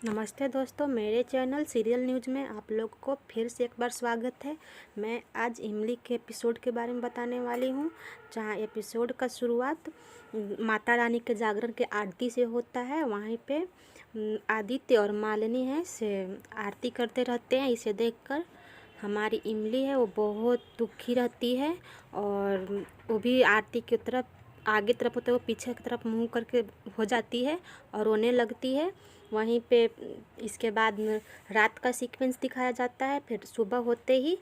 नमस्ते दोस्तों, मेरे चैनल सीरियल न्यूज़ में आप लोगों को फिर से एक बार स्वागत है। मैं आज इमली के एपिसोड के बारे में बताने वाली हूँ, जहाँ एपिसोड का शुरुआत माता रानी के जागरण के आरती से होता है। वहीं पे आदित्य और मालिनी है से आरती करते रहते हैं। इसे देखकर हमारी इमली है वो बहुत दुखी रहती है और वो भी आरती की तरफ आगे तरफ होते हुए पीछे की तरफ मुँह करके हो जाती है और रोने लगती है। वहीं पे इसके बाद रात का सीक्वेंस दिखाया जाता है। फिर सुबह होते ही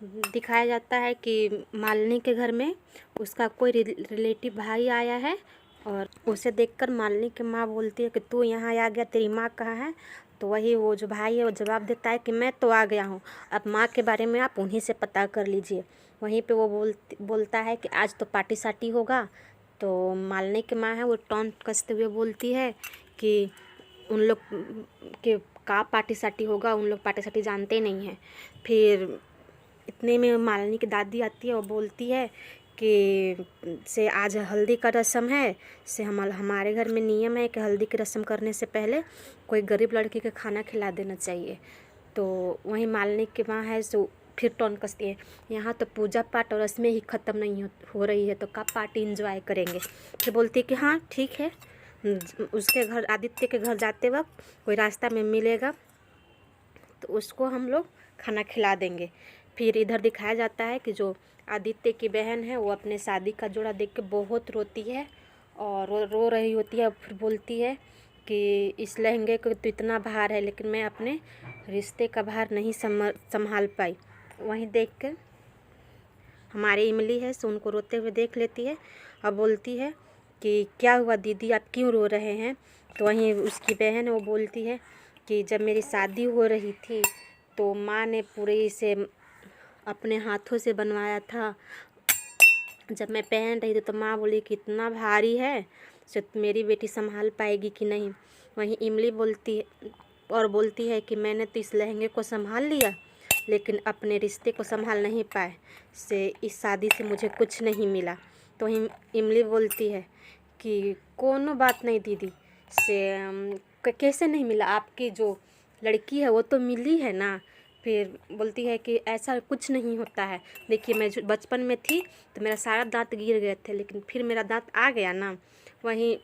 दिखाया जाता है कि मालिनी के घर में उसका कोई रिलेटिव भाई आया है और उसे देखकर मालिनी की माँ बोलती है कि तू यहाँ आ गया, तेरी माँ कहाँ है। तो वही वो जो भाई है वो जवाब देता है कि मैं तो आ गया हूँ, अब माँ के बारे में आप उन्हीं से पता कर लीजिए। वहीं पे वो बोलता है कि आज तो पार्टी साटी होगा। तो मालिनी की माँ है वो टॉन्ट कसते हुए बोलती है कि उन लोग के का पार्टी साटी होगा, उन लोग पार्टी साटी जानते नहीं हैं। फिर इतने में मालिनी की दादी आती है और बोलती है कि से आज हल्दी का रस्म है, से हमारे घर में नियम है कि हल्दी की रस्म करने से पहले कोई गरीब लड़की के खाना खिला देना चाहिए। तो वहीं मालिनी की माँ है सो फिर टोन कसती है, यहाँ तो पूजा पाठ और रस्में ही ख़त्म नहीं हो रही है तो कब पार्टी इंजॉय करेंगे। फिर बोलती है कि हाँ ठीक है। उसके घर आदित्य के घर जाते वक्त कोई रास्ता में मिलेगा तो उसको हम लोग खाना खिला देंगे। फिर इधर दिखाया जाता है कि जो आदित्य की बहन है वो अपने शादी का जोड़ा देख के बहुत रोती है और रो रही होती है। फिर बोलती है कि इस लहंगे को तो इतना भार है लेकिन मैं अपने रिश्ते का भार नहीं संभाल पाई। वहीं देख कर हमारी इमली है सो उनको रोते हुए देख लेती है और बोलती है कि क्या हुआ दीदी, आप क्यों रो रहे हैं। तो वहीं उसकी बहन है वो बोलती है कि जब मेरी शादी हो रही थी तो माँ ने पूरे इसे अपने हाथों से बनवाया था। जब मैं पहन रही थी तो माँ बोली कि इतना भारी है सो मेरी बेटी संभाल पाएगी कि नहीं। वहीं इमली बोलती है कि मैंने तो इस लहंगे को संभाल लिया लेकिन अपने रिश्ते को संभाल नहीं पाए, से इस शादी से मुझे कुछ नहीं मिला। तो इमली बोलती है कि कोनो बात नहीं दीदी, से कैसे नहीं मिला, आपकी जो लड़की है वो तो मिली है ना। फिर बोलती है कि ऐसा कुछ नहीं होता है, देखिए मैं जो बचपन में थी तो मेरा सारा दांत गिर गए थे लेकिन फिर मेरा दांत आ गया ना। वहीं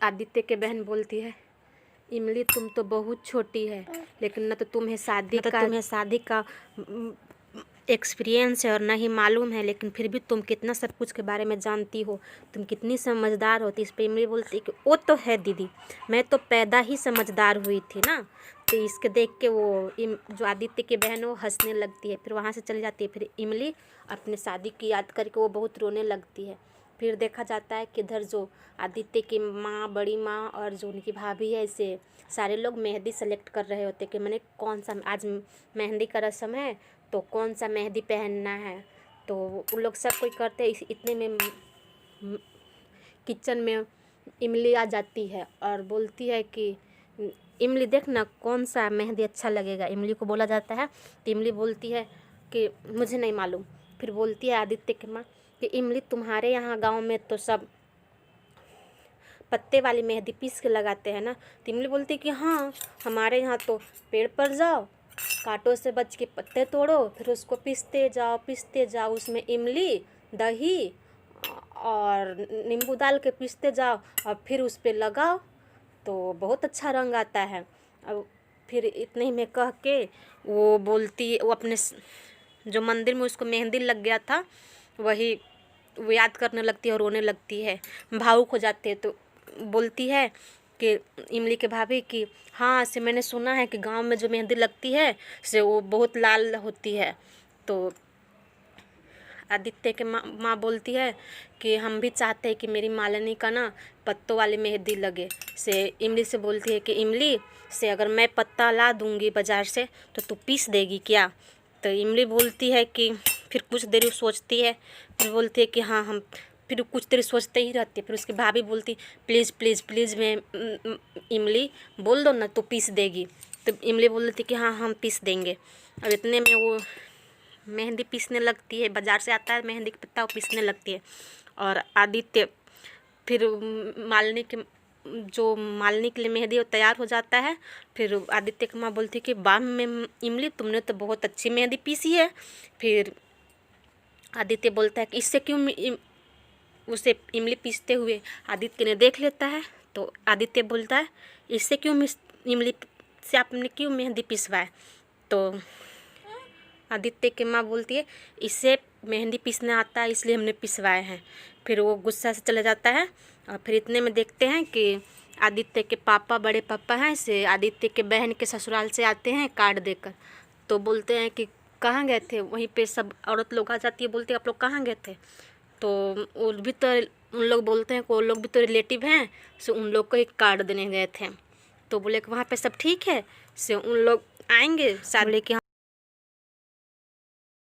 आदित्य के बहन बोलती है, इमली तुम तो बहुत छोटी है लेकिन न तो तुम्हें शादी का एक्सपीरियंस है और ना ही मालूम है, लेकिन फिर भी तुम कितना सब कुछ के बारे में जानती हो, तुम कितनी समझदार होती। इस पर इमली बोलती है कि वो तो है दीदी, मैं तो पैदा ही समझदार हुई थी ना। तो इसके देख के वो जो आदित्य की बहन वो हंसने लगती है। फिर वहाँ से चली जाती है। फिर इमली अपने शादी की याद करके वो बहुत रोने लगती है। फिर देखा जाता है कि इधर जो आदित्य की माँ, बड़ी माँ और जो उनकी भाभी है, इसे सारे लोग मेहंदी सेलेक्ट कर रहे होते कि मैंने कौन सा आज मेहंदी का रस्म है तो कौन सा मेहंदी पहनना है। तो उन लोग सब कोई करते हैं। इतने में किचन में इमली आ जाती है और बोलती है कि इमली देख ना कौन सा मेहंदी अच्छा लगेगा। इमली को बोला जाता है तो इमली बोलती है कि मुझे नहीं मालूम। फिर बोलती है आदित्य की माँ कि इमली तुम्हारे यहाँ गांव में तो सब पत्ते वाली मेहंदी पीस के लगाते हैं ना। तो इमली बोलती है कि हाँ, हमारे यहाँ तो पेड़ पर जाओ, कांटों से बच के पत्ते तोड़ो, फिर उसको पीसते जाओ, उसमें इमली, दही और नींबू डाल के पीसते जाओ और फिर उस पर लगाओ तो बहुत अच्छा रंग आता है। अब फिर इतने ही में कह के वो अपने जो मंदिर में उसको मेहंदी लग गया था वही वो याद करने लगती है और रोने लगती है, भावुक हो जाती है। तो बोलती है कि इमली के भाभी कि हाँ, से मैंने सुना है कि गांव में जो मेहंदी लगती है से वो बहुत लाल होती है। तो आदित्य के माँ बोलती है कि हम भी चाहते हैं कि मेरी मालिनी का ना पत्तों वाली मेहंदी लगे। से इमली से बोलती है कि इमली, से अगर मैं पत्ता ला दूँगी बाज़ार से तो तू पीस देगी क्या। तो इमली बोलती है कि फिर कुछ देर सोचती है, फिर बोलती है कि हाँ हम, फिर कुछ देर सोचते ही रहती है। फिर उसकी भाभी बोलती प्लीज़ प्लीज़ प्लीज़ मैं इमली बोल दो ना तो पीस देगी। तो इमली बोलती कि हाँ हम पीस देंगे। अब इतने में वो मेहंदी पीसने लगती है, बाज़ार से आता है मेहंदी का पत्ता वो पीसने लगती है। और आदित्य फिर मालिनी के जो मालनी के लिए मेहंदी वो तैयार हो जाता है। फिर आदित्य की माँ बोलती कि वाह में इमली, तुमने तो बहुत अच्छी मेहंदी पीसी है। फिर आदित्य बोलता है कि इससे क्यों उसे इमली पीसते हुए आदित्य ने देख लेता है। तो आदित्य बोलता है इससे क्यों इमली से आपने क्यों मेहंदी पिसवाए। तो आदित्य की माँ बोलती है इससे मेहंदी पीसना आता है इसलिए हमने पिसवाए हैं। फिर वो गुस्सा से चला जाता है। और फिर इतने में देखते हैं कि आदित्य के पापा, बड़े पापा हैं, से आदित्य के बहन के ससुराल से आते हैं कार्ड देकर। तो बोलते हैं कि कहाँ गए थे। वहीं पे सब औरत लोग आ जाती है, बोलते हैं आप लोग कहाँ गए थे। तो वो भी तो उन लोग बोलते हैं कि वो लोग भी तो रिलेटिव हैं, सो उन लोग को एक कार्ड देने गए थे। तो बोले कि वहाँ पे सब ठीक है, से उन लोग आएंगे, बोले कि